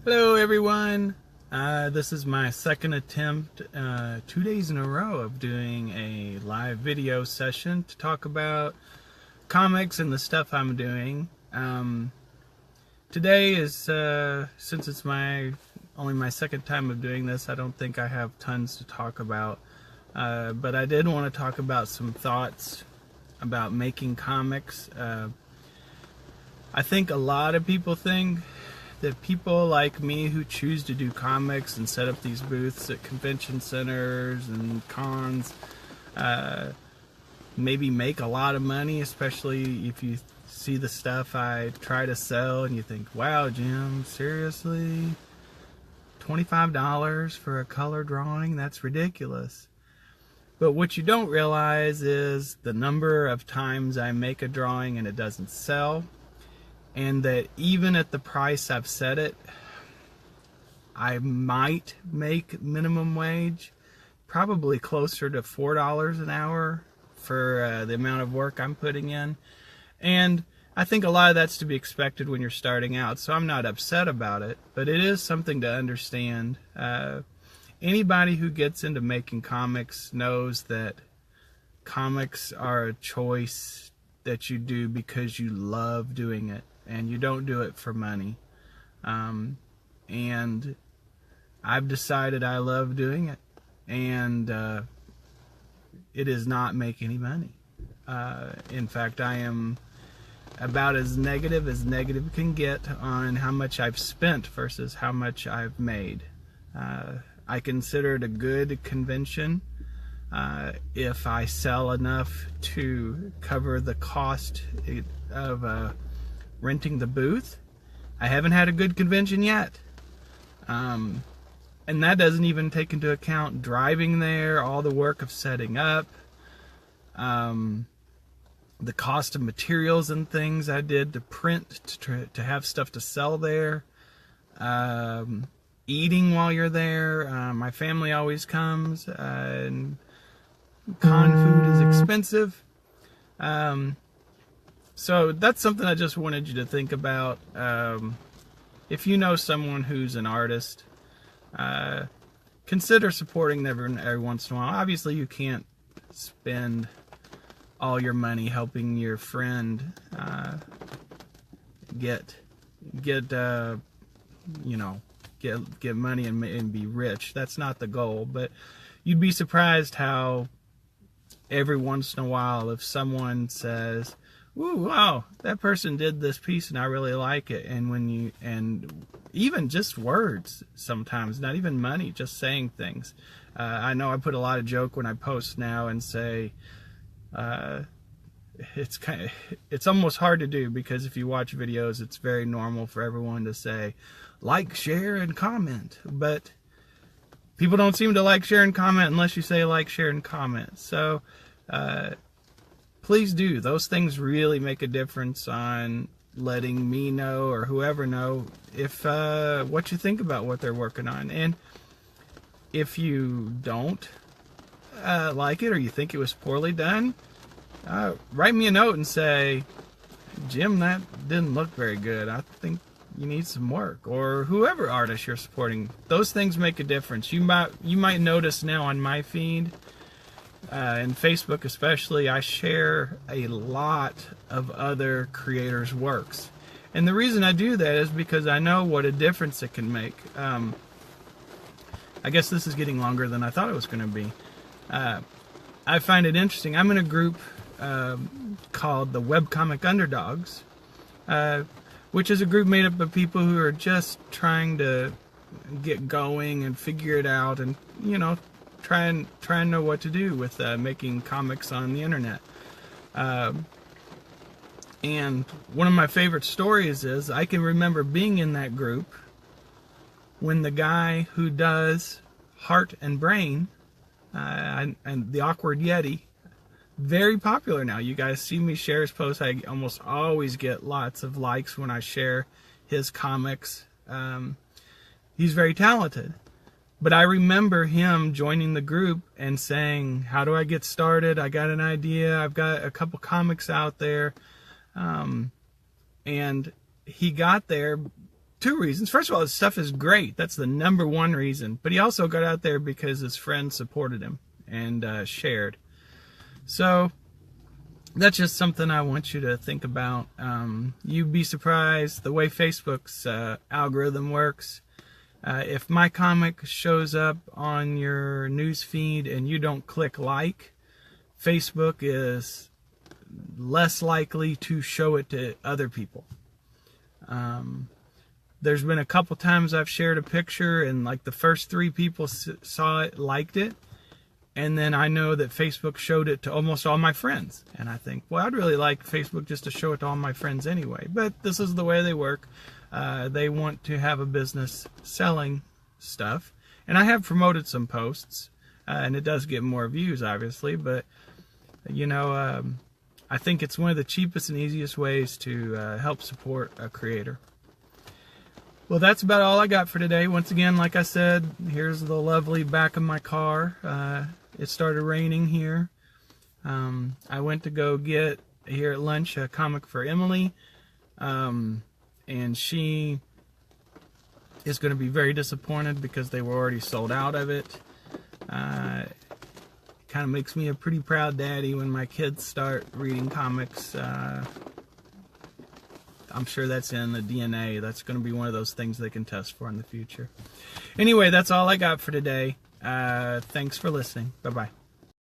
Hello everyone, this is my second attempt 2 days in a row of doing a live video session to talk about comics and the stuff I'm doing. Today is, since it's only my second time of doing this, I don't think I have tons to talk about, but I did want to talk about some thoughts about making comics. I think a lot of people think that people like me who choose to do comics and set up these booths at convention centers and cons maybe make a lot of money, especially if you see the stuff I try to sell and you think, wow, Jim, seriously? $25 for a color drawing? That's ridiculous. But what you don't realize is the number of times I make a drawing and it doesn't sell. And that even at the price I've set it, I might make minimum wage, probably closer to $4 an hour for the amount of work I'm putting in. And I think a lot of that's to be expected when you're starting out, so I'm not upset about it, but it is something to understand. Anybody who gets into making comics knows that comics are a choice that you do because you love doing it. And you don't do it for money. And I've decided I love doing it. And it is not making any money. In fact, I am about as negative can get on how much I've spent versus how much I've made. I consider it a good convention if I sell enough to cover the cost of renting the booth. I haven't had a good convention yet. And that doesn't even take into account driving there, all the work of setting up, the cost of materials and things I did to print, to have stuff to sell there, eating while you're there. My family always comes, and con food is expensive. So that's something I just wanted you to think about. If you know someone who's an artist, consider supporting them every once in a while. Obviously, you can't spend all your money helping your friend get money and be rich. That's not the goal. But you'd be surprised how every once in a while, if someone says, "Ooh, wow, that person did this piece and I really like it," and even just words sometimes, not even money, just saying things. I know I put a lot of joke when I post now and say it's almost hard to do, because if you watch videos, it's very normal for everyone to say like, share, and comment, but people don't seem to like, share, and comment unless you say like, share, and comment. So please do. Those things really make a difference on letting me know, or whoever know, if what you think about what they're working on. And if you don't like it, or you think it was poorly done, write me a note and say, "Jim, that didn't look very good. I think you need some work." Or whoever artist you're supporting. Those things make a difference. You might notice now on my feed, and Facebook especially, I share a lot of other creators' works. And the reason I do that is because I know what a difference it can make. I guess this is getting longer than I thought it was going to be. I find it interesting. I'm in a group called the Webcomic Underdogs, which is a group made up of people who are just trying to get going and figure it out, and try and know what to do with making comics on the internet. And one of my favorite stories is, I can remember being in that group when the guy who does Heart and Brain and the Awkward Yeti, very popular now. You guys see me share his posts. I almost always get lots of likes when I share his comics. He's very talented. But I remember him joining the group and saying, "How do I get started? I got an idea. I've got a couple comics out there." And he got there two reasons. First of all, his stuff is great. That's the number one reason. But he also got out there because his friends supported him and shared. So that's just something I want you to think about. You'd be surprised the way Facebook's algorithm works. If my comic shows up on your news feed and you don't click like, Facebook is less likely to show it to other people. There's been a couple times I've shared a picture and like the first 3 people saw it, liked it, and then I know that Facebook showed it to almost all my friends. And I think, well, I'd really like Facebook just to show it to all my friends anyway. But this is the way they work. They want to have a business selling stuff. And I have promoted some posts, and it does get more views, obviously. But, you know, I think it's one of the cheapest and easiest ways to help support a creator. Well, that's about all I got for today. Once again, like I said, here's the lovely back of my car. It started raining here. I went to go get, here at lunch, a comic for Emily. And she is going to be very disappointed because they were already sold out of it. Kind of makes me a pretty proud daddy when my kids start reading comics. I'm sure that's in the DNA. That's going to be one of those things they can test for in the future. Anyway, that's all I got for today. Thanks for listening. Bye-bye.